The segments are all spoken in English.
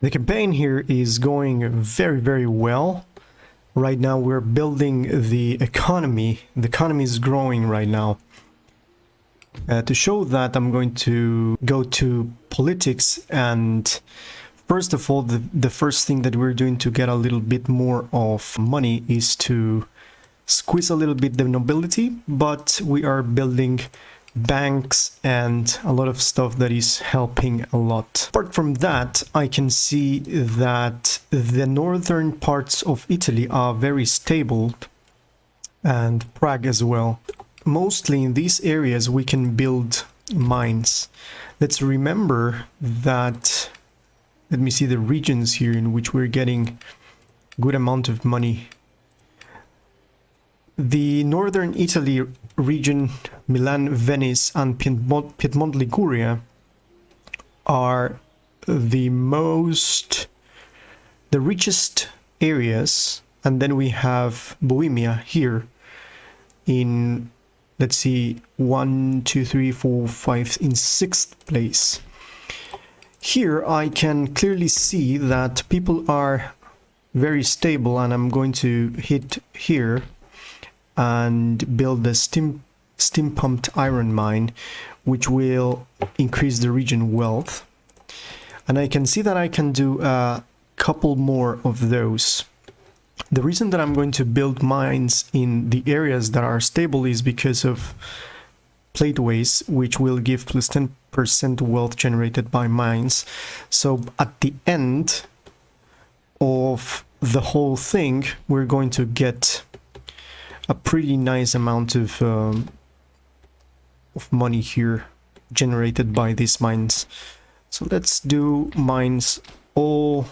The campaign here is going very, very well. Right now we're building the economy. The economy is growing right now. To show that, I'm going to go to politics, and first of all, the first thing that we're doing to get a little bit more of money is to squeeze a little bit the nobility, but we are building banks and a lot of stuff that is helping a lot. Apart from that, I can see that the northern parts of Italy are very stable, and Prague as well. Mostly in these areas we can build mines. Let's remember that, let me see the regions here in which we're getting good amount of money. The northern Italy region, Milan, Venice and Piedmont, Liguria are the richest areas, and then we have Bohemia here in, let's see, 1, 2, 3, 4, 5, in 6th place. Here I can clearly see that people are very stable, and I'm going to hit here and build the steam pumped iron mine, which will increase the region wealth. And I can see that I can do a couple more of those. The reason that I'm going to build mines in the areas that are stable is because of plateways, which will give plus 10% wealth generated by mines. So at the end of the whole thing, we're going to get a pretty nice amount of money here generated by these mines. So let's do mines all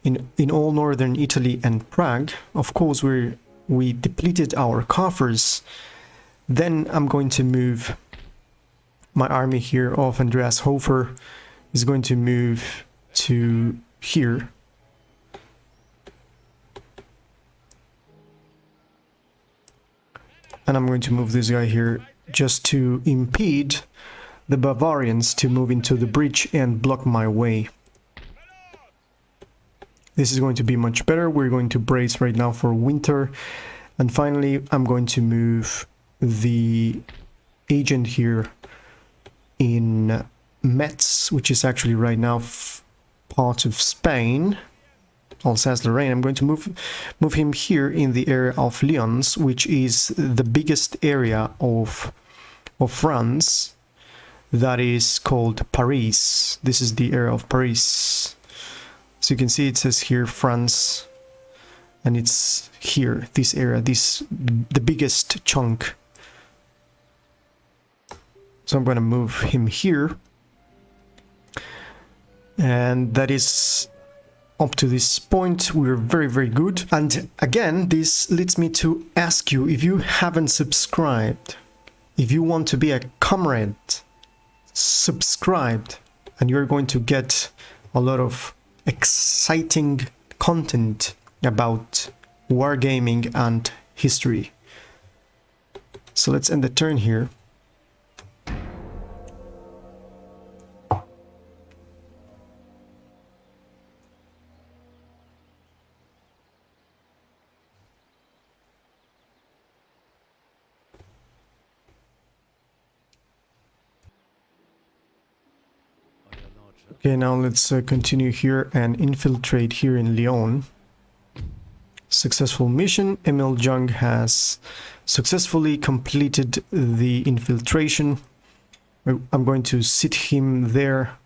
in all northern Italy and Prague. Of course, we depleted our coffers. Then I'm going to move my army here of Andreas Hofer is going to move to here. And I'm going to move this guy here just to impede the Bavarians to move into the bridge and block my way. This is going to be much better. We're going to brace right now for winter. And finally, I'm going to move the agent here in Metz, which is actually right now part of Spain. Alsace-Lorraine. I'm going to move him here in the area of Lyons, which is the biggest area of France that is called Paris. This is the area of Paris. So you can see it says here France, and it's here, this area, the biggest chunk. So I'm going to move him here, and that is up to this point. We're very, very good. And again, this leads me to ask you, if you haven't subscribed, if you want to be a comrade, subscribe, and you're going to get a lot of exciting content about wargaming and history. So let's end the turn here. Okay, now let's continue here and infiltrate here in Lyon. Successful mission. Emil Jung has successfully completed the infiltration. I'm going to sit him there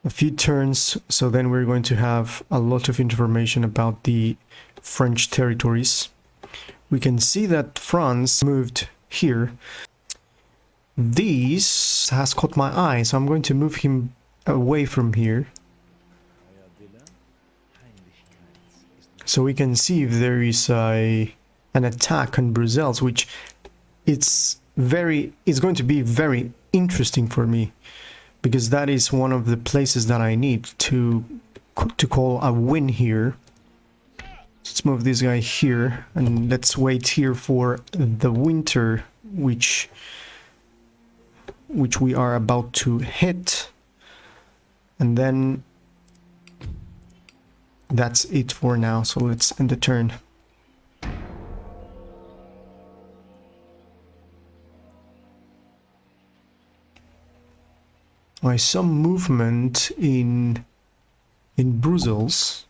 a few turns, so then we're going to have a lot of information about the French territories. We can see that France moved here. This has caught my eye, so I'm going to move him away from here, so we can see if there is an attack on Brussels, which it's going to be very interesting for me, because that is one of the places that I need to call a win here. Let's move this guy here, and let's wait here for the winter, which we are about to hit. And then that's it for now. So let's end the turn. I saw movement in Brussels.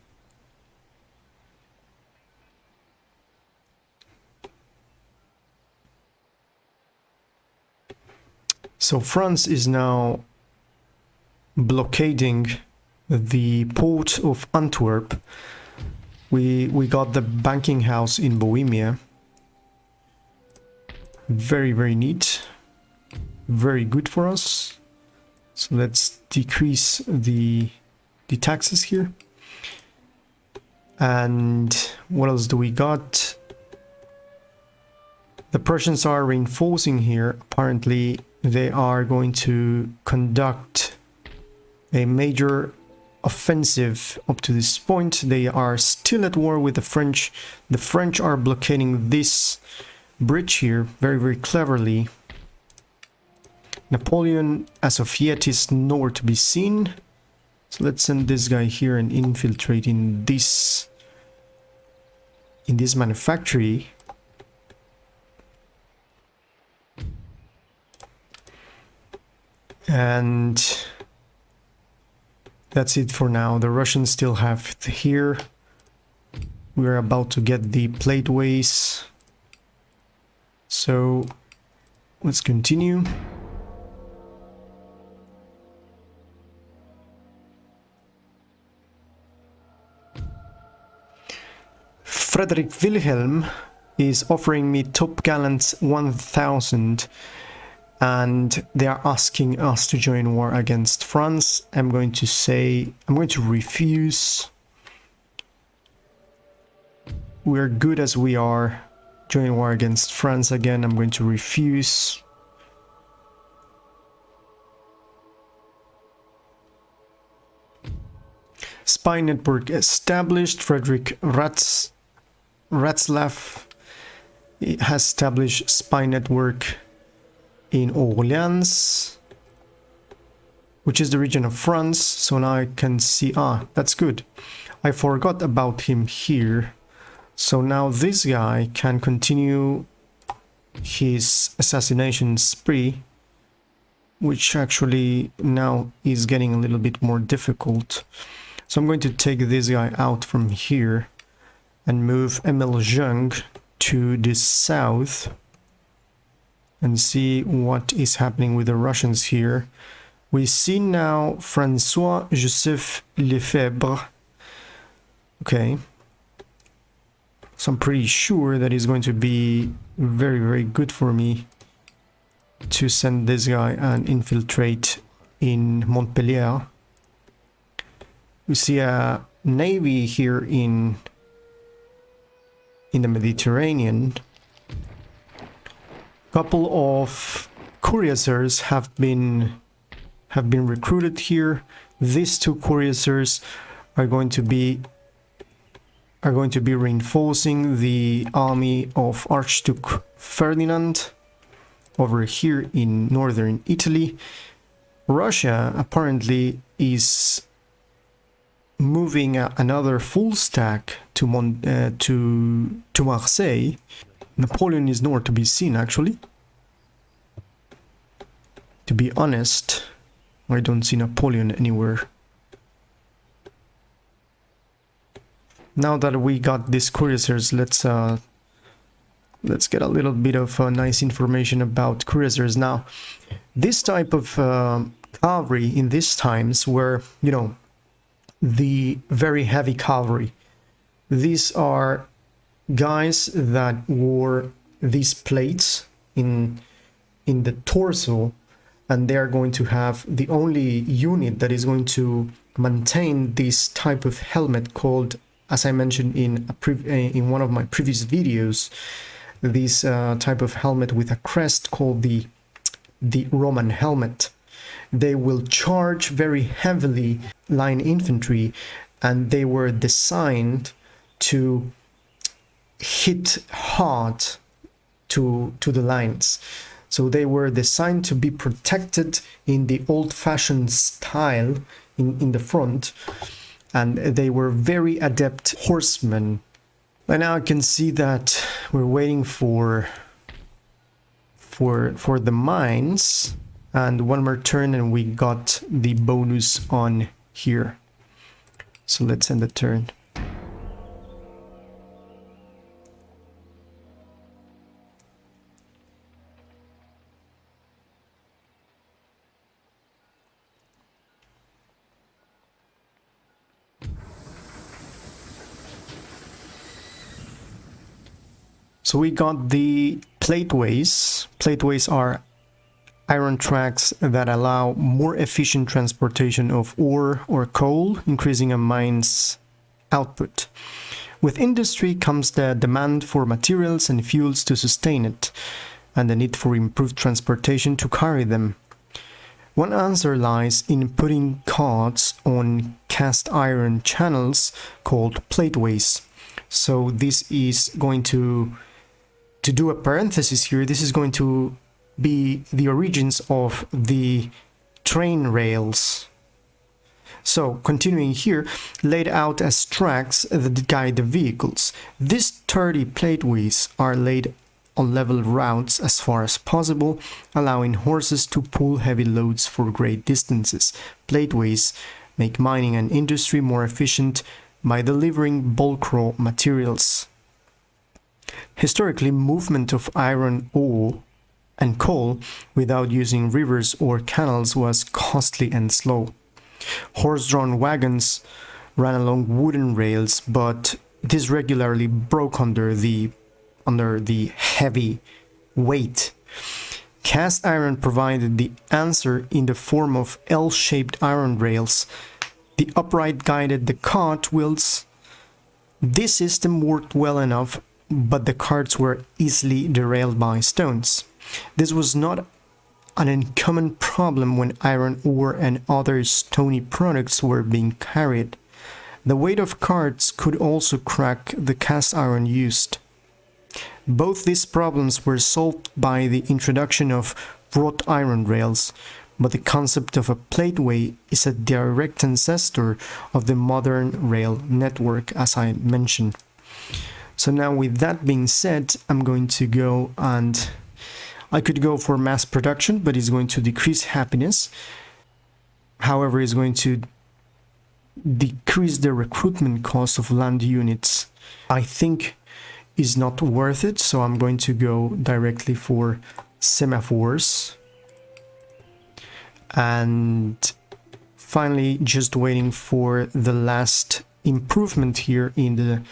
So France is now blockading the port of Antwerp. We got the banking house in Bohemia. Very, very neat. Very good for us. So let's decrease the taxes here. And what else do we got? The Prussians are reinforcing here. Apparently they are going to conduct a major offensive up to this point. They are still at war with the French. The French are blockading this bridge here very, very cleverly. Napoleon, as of yet, is nowhere to be seen. So let's send this guy here and infiltrate in this manufactory. And that's it for now. The Russians still have here. We're about to get the plateways. So let's continue. Frederick Wilhelm is offering me Top Gallants 1000, and they are asking us to join war against France. I'm going to refuse. We're good as we are. Join war against France again. I'm going to refuse. Spy network established. Frederick Ratzlaff has established spy network in Orleans, which is the region of France. So now I can see, that's good. I forgot about him here. So now this guy can continue his assassination spree, which actually now is getting a little bit more difficult. So I'm going to take this guy out from here and move Emil Jung to the south and see what is happening with the Russians here. We see now François Joseph Lefebvre. Okay. So I'm pretty sure that is going to be very, very good for me to send this guy and infiltrate in Montpellier. We see a navy here in the Mediterranean. Couple of cuirassiers have been recruited here. These two cuirassiers are going to be reinforcing the army of Archduke Ferdinand over here in northern Italy. Russia apparently is moving another full stack to Marseille. Napoleon is nowhere to be seen, actually. To be honest, I don't see Napoleon anywhere. Now that we got these cuirassiers, let's get a little bit of nice information about cuirassiers. Now, this type of cavalry in these times were, you know, the very heavy cavalry. These are guys that wore these plates in the torso, and they are going to have the only unit that is going to maintain this type of helmet called, as I mentioned in one of my previous videos, this type of helmet with a crest called the Roman helmet. They will charge very heavily line infantry, and they were designed to hit hard to the lines. So they were designed to be protected in the old-fashioned style in the front, and they were very adept horsemen. And now I can see that we're waiting for the mines, and one more turn and we got the bonus on here. So let's end the turn. So we got the plateways. Plateways are iron tracks that allow more efficient transportation of ore or coal, increasing a mine's output. With industry comes the demand for materials and fuels to sustain it, and the need for improved transportation to carry them. One answer lies in putting carts on cast iron channels called plateways. So this is going to do a parenthesis here, this is going to be the origins of the train rails. So, continuing here, laid out as tracks that guide the vehicles. These 30 plateways are laid on level routes as far as possible, allowing horses to pull heavy loads for great distances. Plateways make mining and industry more efficient by delivering bulk raw materials. Historically, movement of iron ore and coal without using rivers or canals was costly and slow. Horse-drawn wagons ran along wooden rails, but this regularly broke under the heavy weight. Cast iron provided the answer in the form of L-shaped iron rails. The upright guided the cart wheels. This system worked well enough, but the carts were easily derailed by stones. This was not an uncommon problem when iron ore and other stony products were being carried. The weight of carts could also crack the cast iron used. Both these problems were solved by the introduction of wrought iron rails, but the concept of a plateway is a direct ancestor of the modern rail network, as I mentioned. So now, with that being said, I'm going to go and I could go for mass production, but it's going to decrease happiness. However, it's going to decrease the recruitment cost of land units. I think is not worth it, so I'm going to go directly for semaphores. And finally, just waiting for the last improvement here in the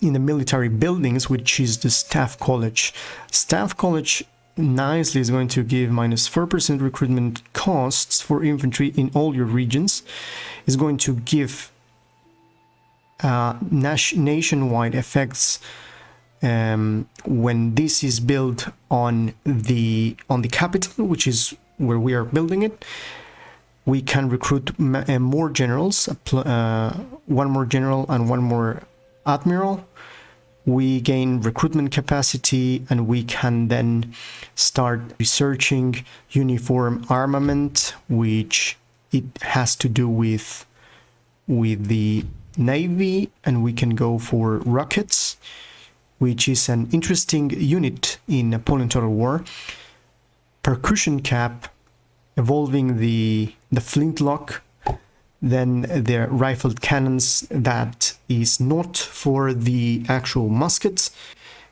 military buildings, which is the Staff College. Staff College nicely is going to give minus 4% recruitment costs for infantry in all your regions. Is going to give nationwide effects when this is built on the capital, which is where we are building it. We can recruit more generals, one more general and one more admiral. We gain recruitment capacity, and we can then start researching uniform armament, which it has to do with the Navy, and we can go for rockets, which is an interesting unit in Napoleon Total War. Percussion cap, evolving the flintlock. Then the rifled cannons, that is not for the actual muskets,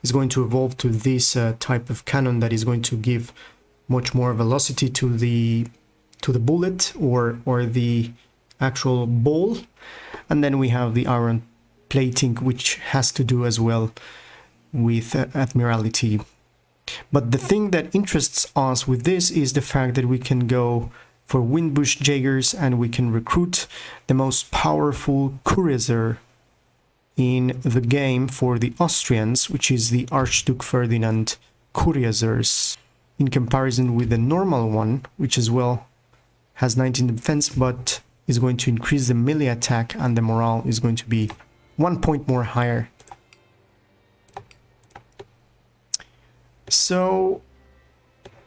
is going to evolve to this type of cannon that is going to give much more velocity to the bullet or the actual ball. And then we have the iron plating, which has to do as well with admiralty. But the thing that interests us with this is the fact that we can go for Windbush Jaegers, and we can recruit the most powerful cuirassier in the game for the Austrians, which is the Archduke Ferdinand cuirassiers, in comparison with the normal one, which as well has 19 defense, but is going to increase the melee attack, and the morale is going to be 1 point more higher. So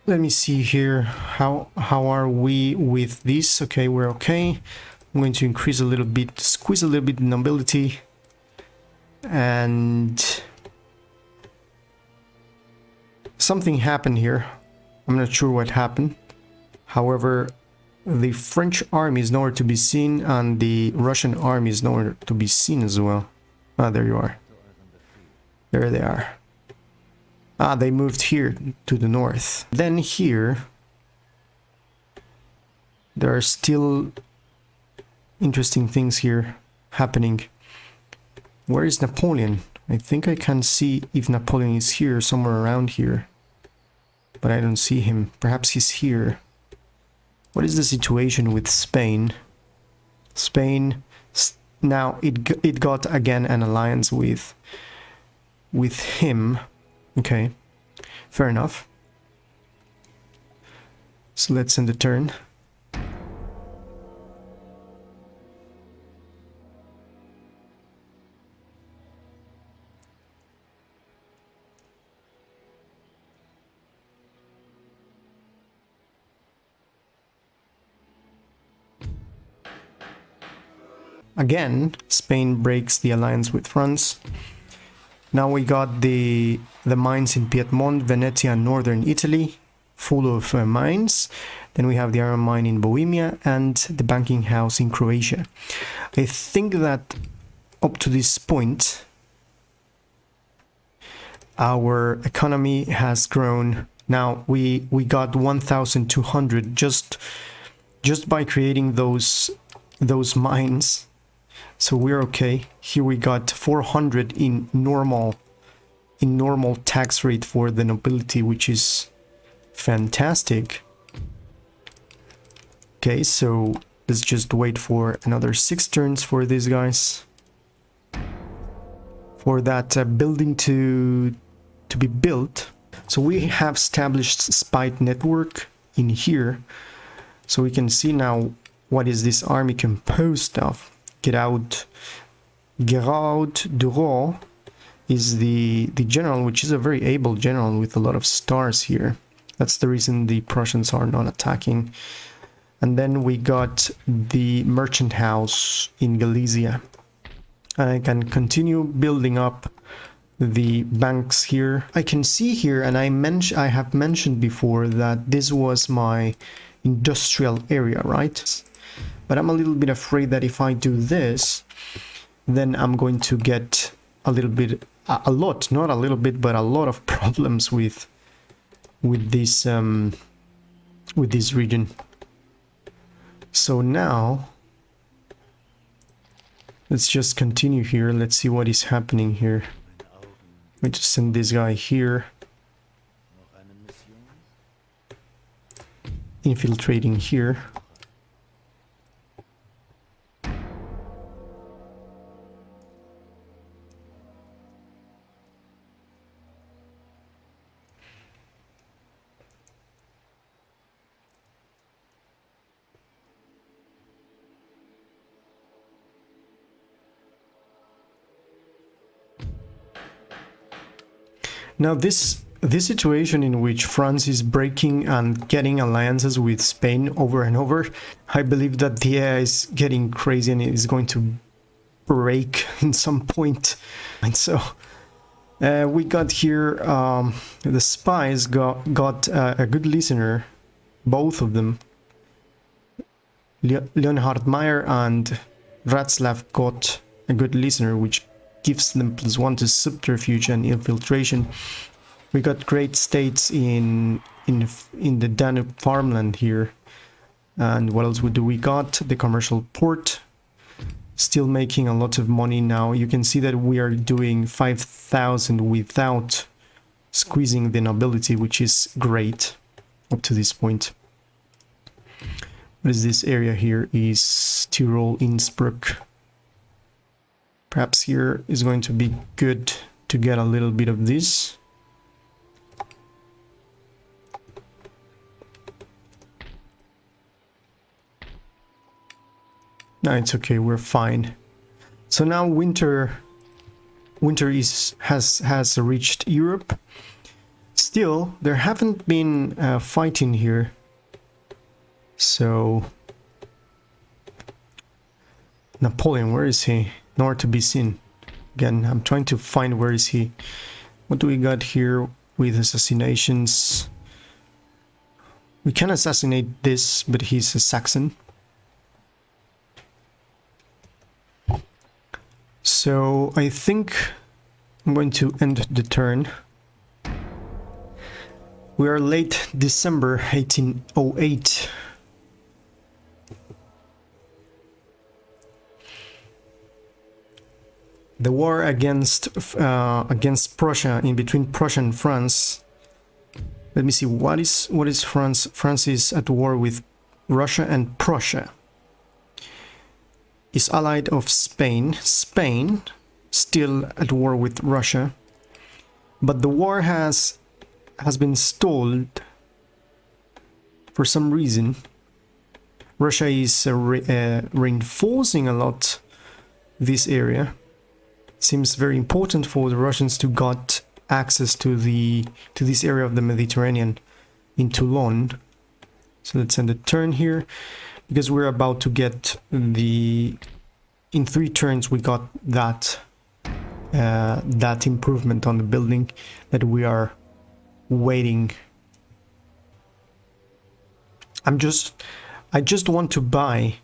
Let me see here. How are we with this? Okay, we're okay. I'm going to increase a little bit, squeeze a little bit the nobility, and something happened here. I'm not sure what happened. However, the French army is nowhere to be seen, and the Russian army is nowhere to be seen as well. Ah, there you are. There they are. Ah, they moved here to the north. Then here, there are still interesting things here happening. Where is Napoleon? I think I can see if Napoleon is here, somewhere around here. But I don't see him. Perhaps he's here. What is the situation with Spain? Spain, now it got again an alliance with him. Okay, fair enough. So let's end the turn. Again, Spain breaks the alliance with France. Now we got the mines in Piedmont, Venetia, and northern Italy, full of mines. Then we have the iron mine in Bohemia and the banking house in Croatia. I think that up to this point, our economy has grown. Now we got 1,200 just by creating those mines. So we're okay. Here we got 400 in normal tax rate for the nobility, which is fantastic. Okay, so let's just wait for another 6 turns for these guys. For that building to be built. So we have established spy network in here. So we can see now what is this army composed of. Geraud Duro is the general, which is a very able general with a lot of stars here. That's the reason the Prussians are not attacking. And then we got the merchant house in Galicia. And I can continue building up the banks here. I can see here, and I have mentioned before that this was my industrial area, right? But I'm a little bit afraid that if I do this, then I'm going to get a little bit, a lot, not a little bit, but a lot of problems with this region. So now, let's just continue here. Let's see what is happening here. I'm going to send this guy here. Infiltrating here. Now this situation in which France is breaking and getting alliances with Spain over and over, I believe that the AI is getting crazy and it is going to break in some point. And so we got here, the spies got a good listener, both of them. Leonhard Meyer and Václav got a good listener, which gives them +1 to subterfuge and infiltration. We got great states in the Danube farmland here. And what else do we got? The commercial port, still making a lot of money now. You can see that we are doing 5,000 without squeezing the nobility, which is great up to this point. What is this area here? Is Tyrol, Innsbruck. Perhaps here is going to be good to get a little bit of this. No, it's okay, we're fine. So now winter has reached Europe. still, there haven't been fighting here. So Napoleon, where is he? Nowhere to be seen. Again, I'm trying to find where is he. What do we got here with assassinations? We can assassinate this, but he's a Saxon. So I think I'm going to end the turn. We are late December 1808. The war against Prussia, in between Prussia and France. Let me see, what is France? France is at war with Russia and Prussia. Is allied of Spain. Spain still at war with Russia. But the war has been stalled for some reason. Russia is reinforcing a lot this area. Seems very important for the Russians to got access to this area of the Mediterranean in Toulon. So let's end the turn here, because we're about to get in 3 turns we got that improvement on the building that we are waiting. I just want to buy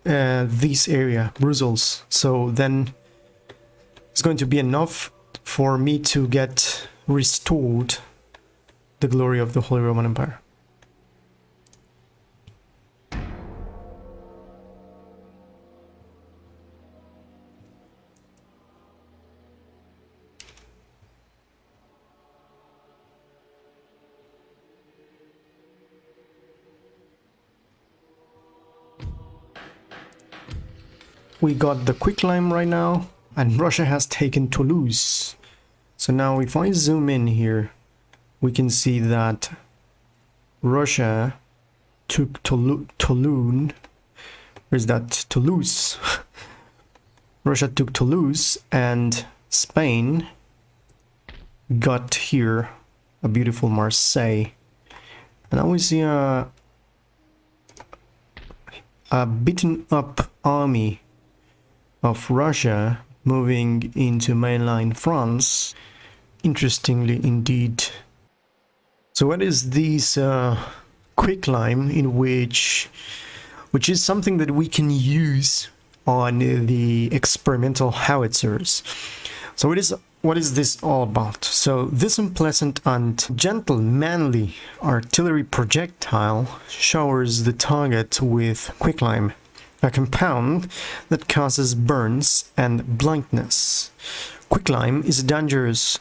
this area, Brussels, so then it's going to be enough for me to get restored the glory of the Holy Roman Empire. We got the quicklime right now, and Russia has taken Toulouse. So now if I zoom in here, we can see that Russia took Toulon. Where's that? Toulouse. Russia took Toulouse, and Spain got here a beautiful Marseille. And now we see a beaten up army of Russia moving into mainland France. Interestingly indeed. So what is this quicklime, in which is something that we can use on the experimental howitzers. So what is this all about? So this unpleasant and gentle manly artillery projectile showers the target with quicklime, a compound that causes burns and blindness. Quicklime is a dangerous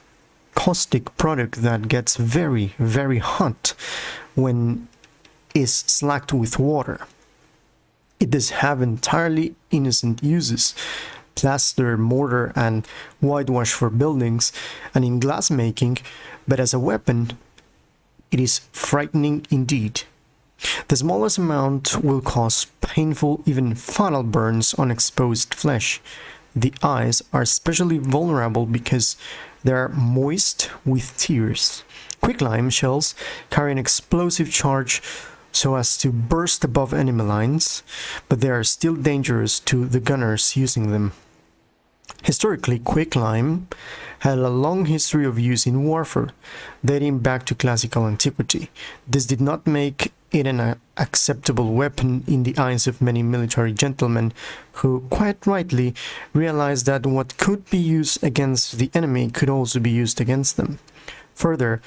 caustic product that gets very, very hot when is slacked with water. It does have entirely innocent uses: plaster, mortar, and whitewash for buildings, and in glass making, but as a weapon, it is frightening indeed. The smallest amount will cause painful, even fatal burns on exposed flesh. The eyes are especially vulnerable because they are moist with tears. Quicklime shells carry an explosive charge so as to burst above enemy lines, but they are still dangerous to the gunners using them. Historically, quicklime had a long history of use in warfare, dating back to classical antiquity. This did not make it an acceptable weapon in the eyes of many military gentlemen, who quite rightly realized that what could be used against the enemy could also be used against them. Further,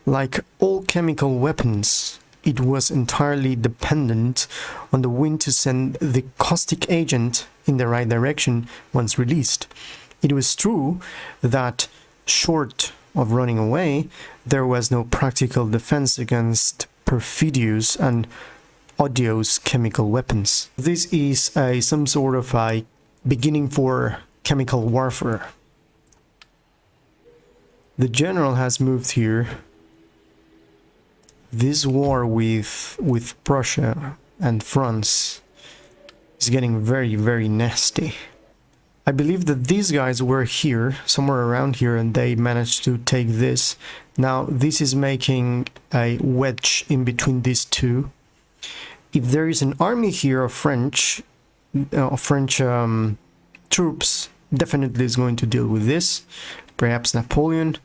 like all chemical weapons, it was entirely dependent on the wind to send the caustic agent in the right direction once released. It was true that, short of running away, there was no practical defense against perfidious and odious chemical weapons. This is some sort of a beginning for chemical warfare. The general has moved here. This war with Prussia and France is getting very, very nasty. I believe that these guys were here, somewhere around here, and they managed to take this. Now, this is making a wedge in between these two. If there is an army here of French troops, definitely is going to deal with this. Perhaps Napoleon.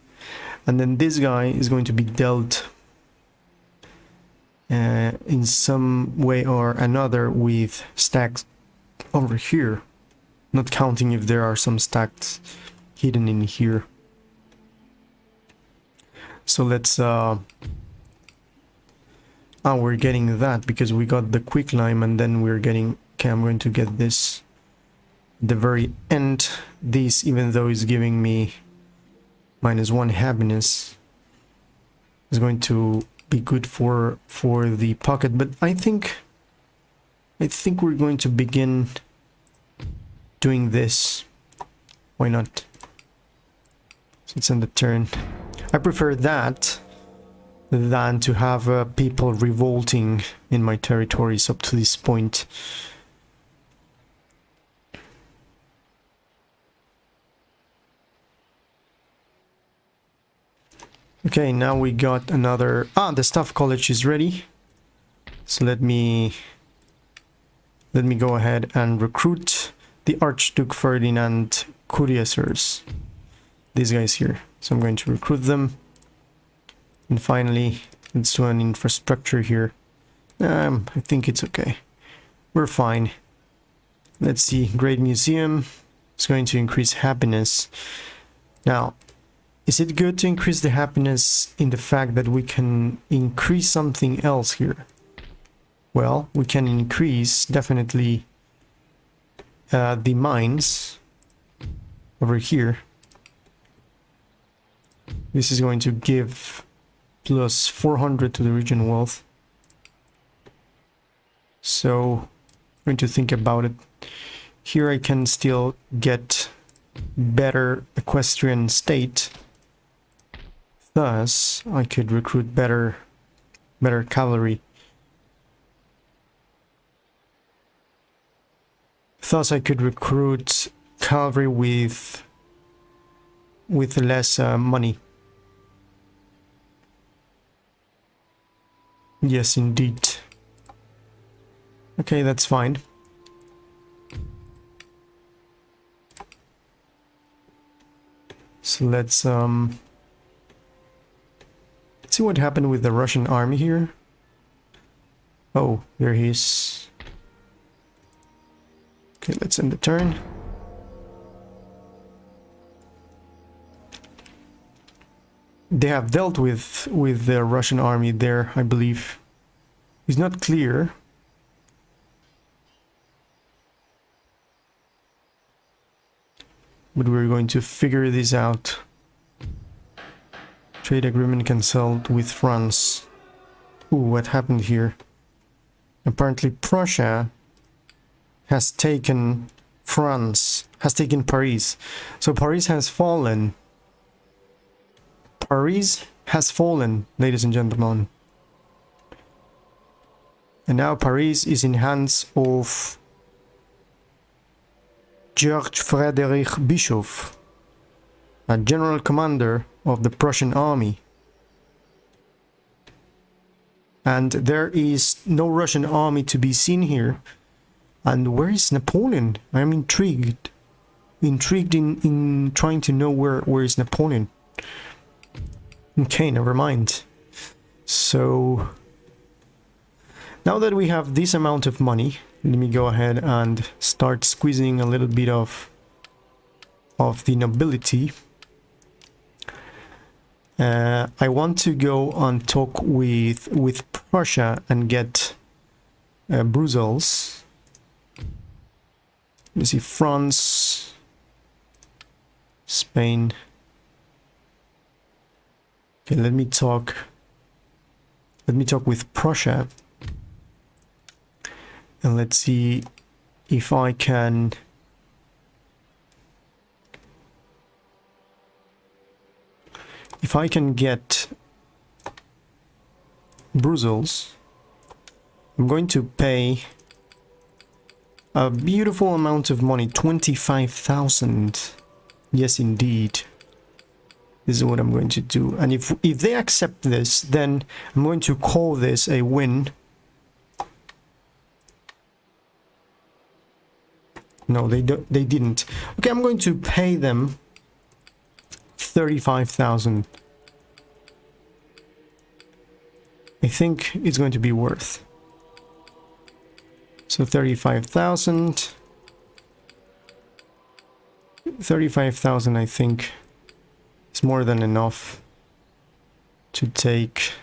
And then this guy is going to be dealt in some way or another with stacks over here. Not counting if there are some stacks hidden in here. So let's... Oh, we're getting that because we got the quicklime, and then we're getting... Okay, I'm going to get this at the very end. This, even though it's giving me -1 happiness, is going to be good for the pocket. But I think we're going to begin doing this. Why not? So it's on the turn. I prefer that than to have people revolting in my territories up to this point. Okay, now we got another... Ah, the staff college is ready. So let me go ahead and recruit the Archduke Ferdinand cuirassiers. These guys here. So I'm going to recruit them. And finally, let's do an infrastructure here. I think it's okay. We're fine. Let's see. Great Museum is going to increase happiness. Now, is it good to increase the happiness in the fact that we can increase something else here? Well, we can increase definitely the mines over here. This is going to give plus 400 to the region wealth. So I'm going to think about it. Here I can still get better equestrian state. Thus, I could recruit better cavalry. Thus, I could recruit cavalry with less money. Yes, indeed. Okay, that's fine. So let's see what happened with the Russian army here. Oh, there he is. Okay, let's end the turn. They have dealt with the Russian army there, I believe. It's not clear. But we're going to figure this out. Trade agreement cancelled with France. Ooh, what happened here? Apparently Prussia has taken France, has taken Paris. So Paris has fallen. Paris has fallen, ladies and gentlemen. And now Paris is in hands of George Frederick Bischoff, a general commander of the Prussian army. And there is no Russian army to be seen here. And where is Napoleon? I am intrigued. Intrigued in trying to know where is Napoleon. Okay, never mind. So now that we have this amount of money, let me go ahead and start squeezing a little bit of the nobility. I want to go and talk with Prussia and get Brussels. Let me see, France, Spain. Okay, let me talk with Prussia. And let's see if I can get Brussels. I'm going to pay A beautiful amount of money, 25,000. Yes, indeed. This is what I'm going to do. And if they accept this, then I'm going to call this a win. No, they didn't. Okay, I'm going to pay them 35,000. I think it's going to be worth. So 35,000. 35,000, I think, is more than enough to take.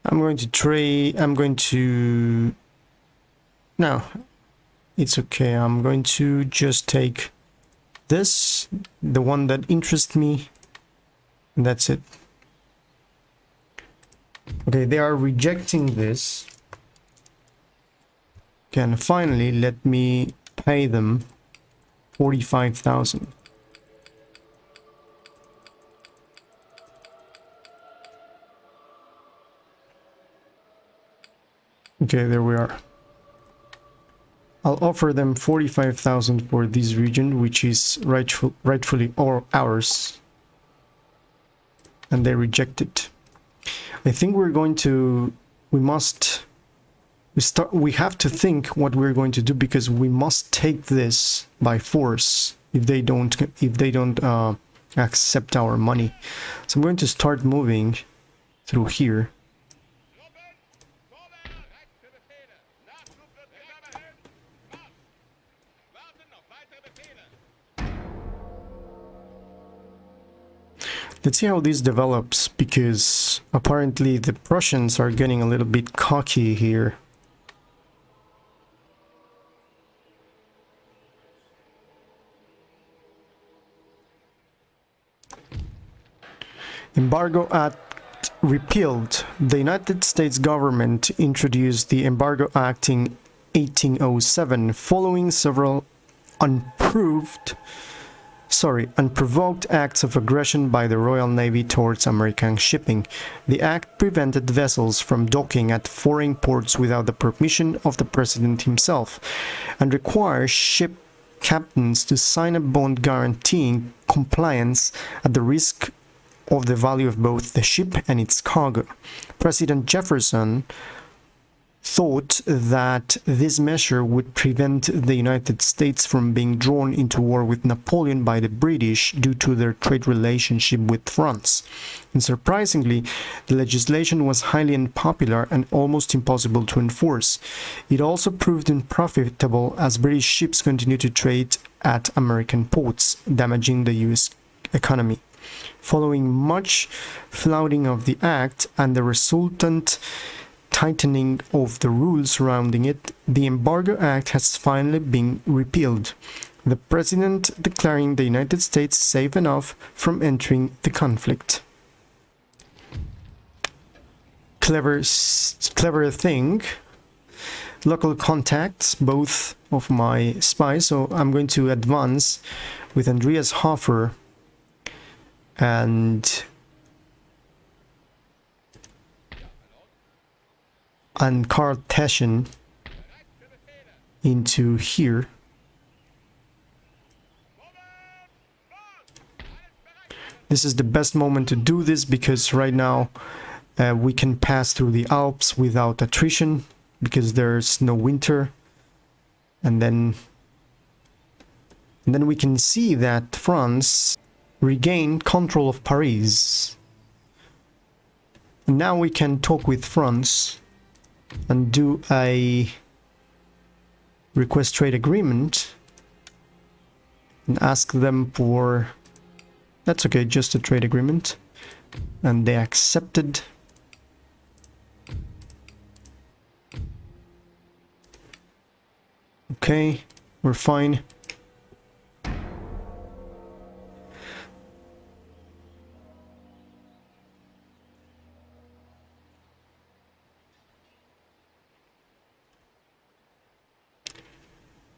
I'm going to trade. I'm going to. No, it's okay. I'm going to just take this, the one that interests me, and that's it. Okay, they are rejecting this. Okay, and finally, let me pay them 45,000. Okay, there we are. I'll offer them 45,000 for this region, which is rightfully ours. And they reject it. I think we're going to... We have to think what we're going to do, because we must take this by force if they don't accept our money. So I'm going to start moving through here. Let's see how this develops, because apparently the Prussians are getting a little bit cocky here. Embargo Act repealed. The United States government introduced the Embargo Act in 1807 following several unprovoked acts of aggression by the Royal Navy towards American shipping. The act prevented vessels from docking at foreign ports without the permission of the president himself, and requires ship captains to sign a bond guaranteeing compliance at the risk of the value of both the ship and its cargo. President Jefferson thought that this measure would prevent the United States from being drawn into war with Napoleon by the British due to their trade relationship with France. And surprisingly, the legislation was highly unpopular and almost impossible to enforce. It also proved unprofitable as British ships continued to trade at American ports, damaging the US economy. Following much flouting of the act and the resultant tightening of the rules surrounding it, the Embargo Act has finally been repealed, the President declaring the United States safe enough from entering the conflict. Clever thing. Local contacts, both of my spies, so I'm going to advance with Andreas Hofer and Karl Teschen into here. This is the best moment to do this, because right now we can pass through the Alps without attrition, because there's no winter. And then we can see that France regained control of Paris. And now we can talk with France and do a request trade agreement and ask them for... That's okay, just a trade agreement. And they accepted. Okay, we're fine.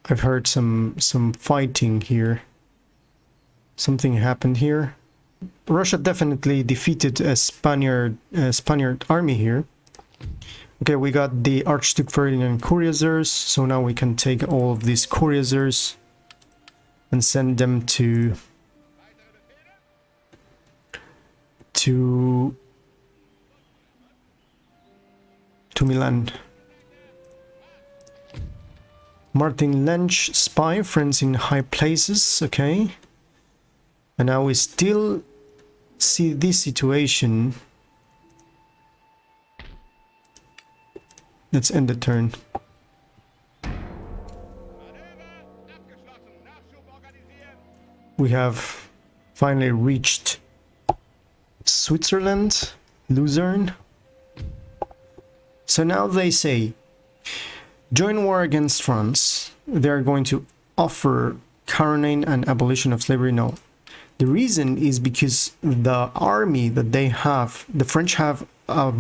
I've heard some fighting here. Something happened here. Russia definitely defeated a Spaniard army here. Okay, we got the Archduke Ferdinand cuirassiers, so now we can take all of these cuirassiers and send them to Milan. Martin Lench, spy, friends in high places, okay. And now we still see this situation. Let's end the turn. We have finally reached Switzerland, Luzerne. So now they say, join war against France. They are going to offer coronation and abolition of slavery. No. The reason is because the army that they have, the French have a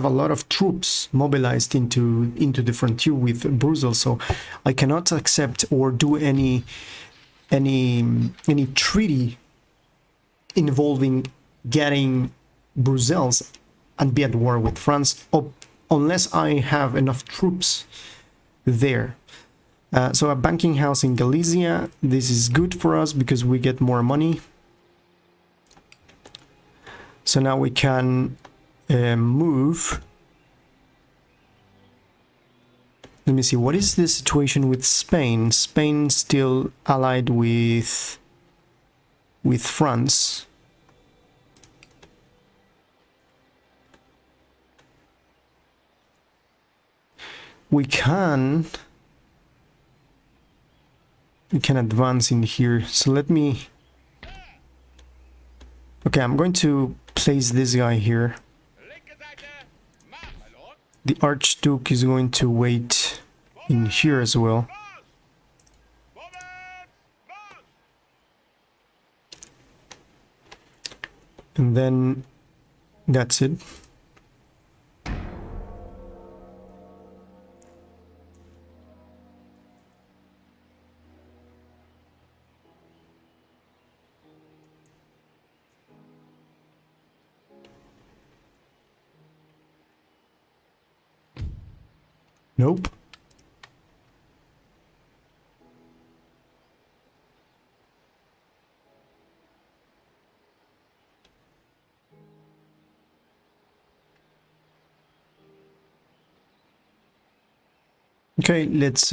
lot of troops mobilized into the frontier with Brussels, so I cannot accept or do any treaty involving getting Brussels and be at war with France unless I have enough troops there. So a banking house in Galicia, this is good for us because we get more money. So now we can move. Let me see, what is the situation with Spain? Spain still allied with France. We can advance in here. So let me... Okay, I'm going to place this guy here. The Archduke is going to wait in here as well. And then that's it. Nope. Okay, let's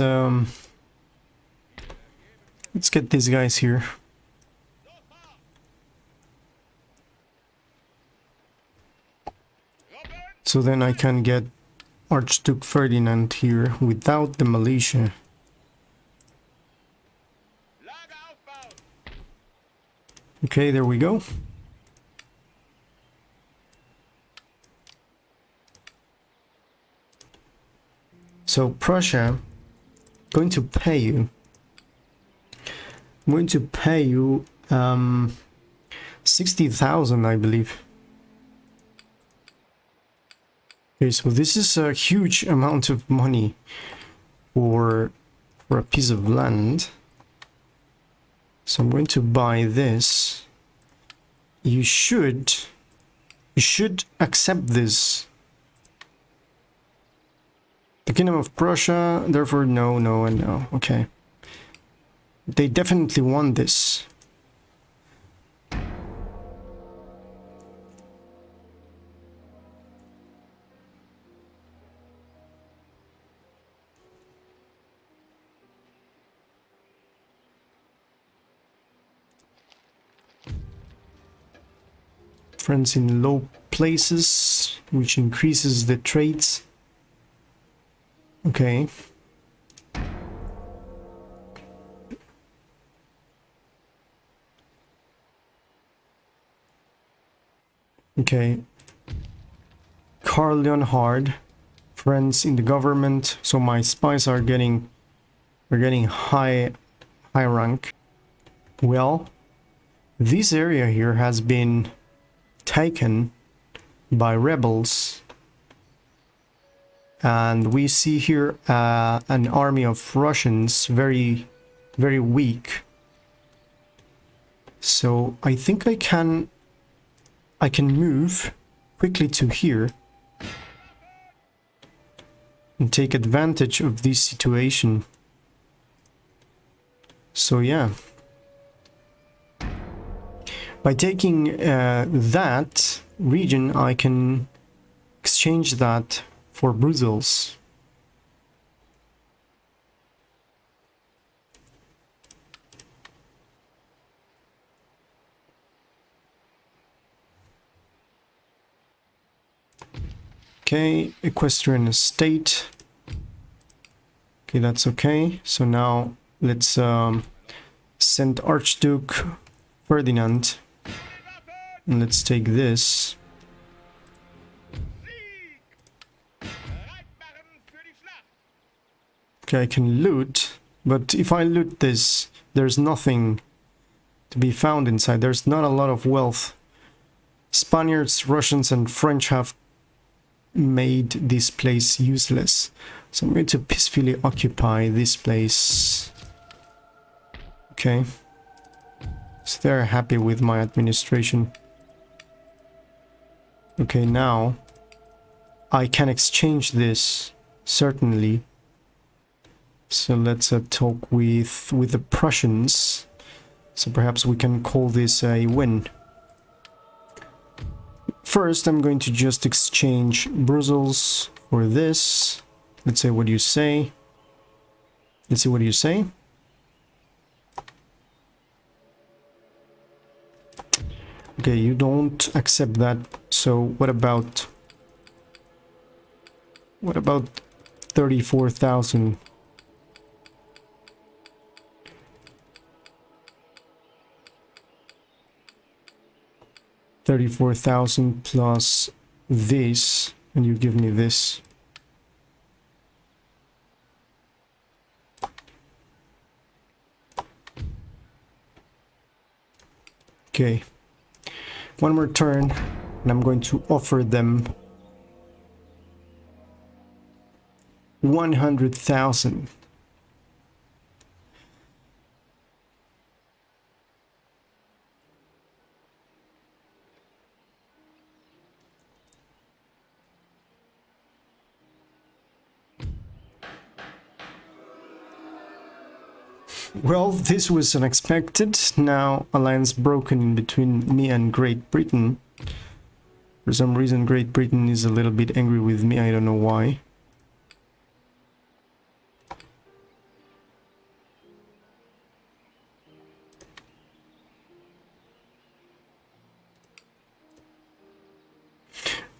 get these guys here. So then I can get Archduke Ferdinand here without the militia. Okay, there we go. So Prussia, going to pay you. I'm going to pay you 60,000, I believe. Okay, so this is a huge amount of money for a piece of land. So I'm going to buy this. You should accept this. The Kingdom of Prussia, therefore no, no, and no. Okay. They definitely want this. Friends in low places, which increases the trades. Okay. Okay. Karl Leonhard, friends in the government, so my spies are getting high rank. Well, this area here has been taken by rebels, and we see here an army of Russians very weak. So I think I can move quickly to here and take advantage of this situation. So yeah, by taking that region, I can exchange that for Brussels. Okay, equestrian estate. Okay, that's okay. So now let's send Archduke Ferdinand, and let's take this. Okay, I can loot, but if I loot this, there's nothing to be found inside. There's not a lot of wealth. Spaniards, Russians, and French have made this place useless. So I'm going to peacefully occupy this place. Okay. So they're happy with my administration. Okay, now I can exchange this, certainly. So let's talk with the Prussians. So perhaps we can call this a win. First, I'm going to just exchange Brussels for this. Let's say what you say. Let's see what you say. Okay, you don't accept that. So what about 34,000? $34,000 plus this, and you give me this. Okay, one more turn, and I'm going to offer them 100,000. Well, this was unexpected. Now, alliance broken in between me and Great Britain. For some reason, Great Britain is a little bit angry with me. I don't know why.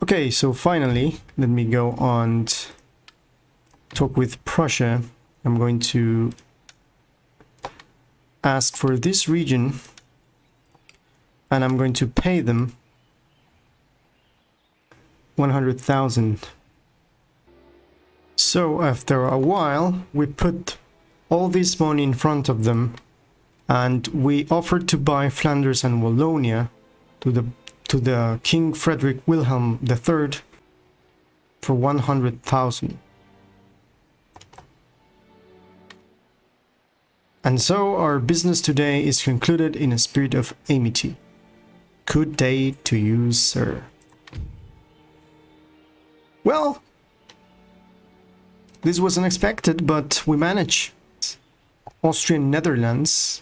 Okay, so finally, let me go on talk with Prussia. I'm going to ask for this region, and I'm going to pay them 100,000. So after a while, we put all this money in front of them, and we offered to buy Flanders and Wallonia to the King Frederick Wilhelm III for 100,000. And so our business today is concluded in a spirit of amity. Good day to you, sir. Well, this was unexpected, but we managed. Austrian Netherlands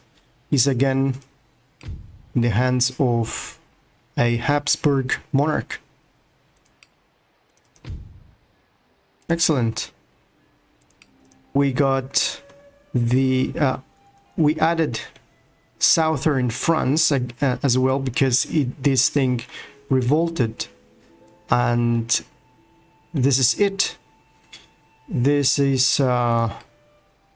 is again in the hands of a Habsburg monarch. Excellent. We got the we added southern France as well, because this thing revolted, and this is it. This is the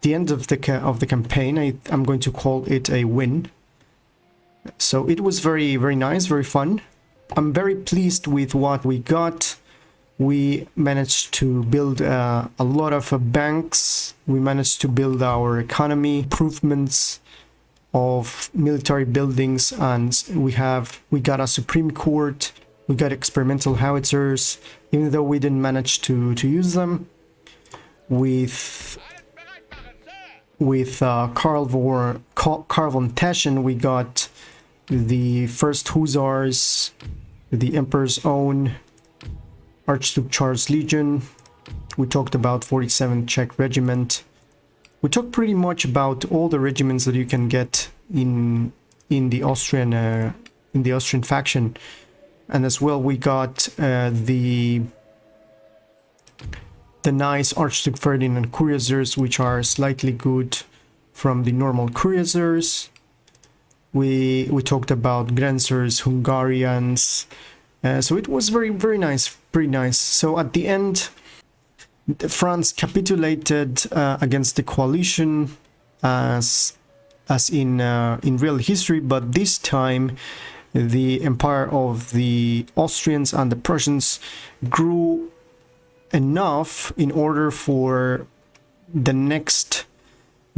end of the campaign. I'm going to call it a win. So it was very, very nice, very fun. I'm very pleased with what we got. We managed to build a lot of banks. We managed to build our economy, improvements of military buildings, and we got a Supreme Court. We got experimental howitzers, even though we didn't manage to use them. With Karl von Teschen, we got the first Hussars, the Emperor's Own, Archduke Charles Legion, We talked about 47th Czech Regiment. We talked pretty much about all the regiments that you can get in the Austrian faction, and as well we got the nice Archduke Ferdinand Cuirassiers, which are slightly good from the normal Cuirassiers. We talked about Grenzers, Hungarians, so it was very nice, pretty nice. So at the end, France capitulated against the coalition as in real history, but this time the empire of the Austrians and the Prussians grew enough in order for the next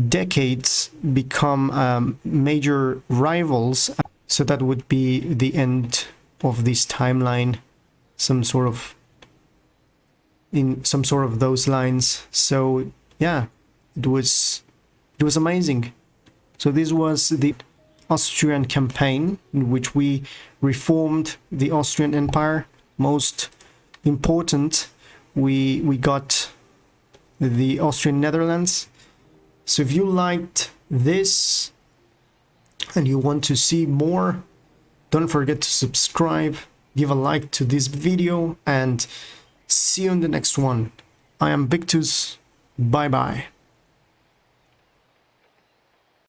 decades become major rivals. So that would be the end of this timeline, some sort of those lines. So yeah, it was amazing. So this was the Austrian campaign in which we reformed the Austrian Empire. Most important, we got the Austrian Netherlands. So if you liked this and you want to see more, don't forget to subscribe, give a like to this video, and see you in the next one. I am Victus. Bye bye.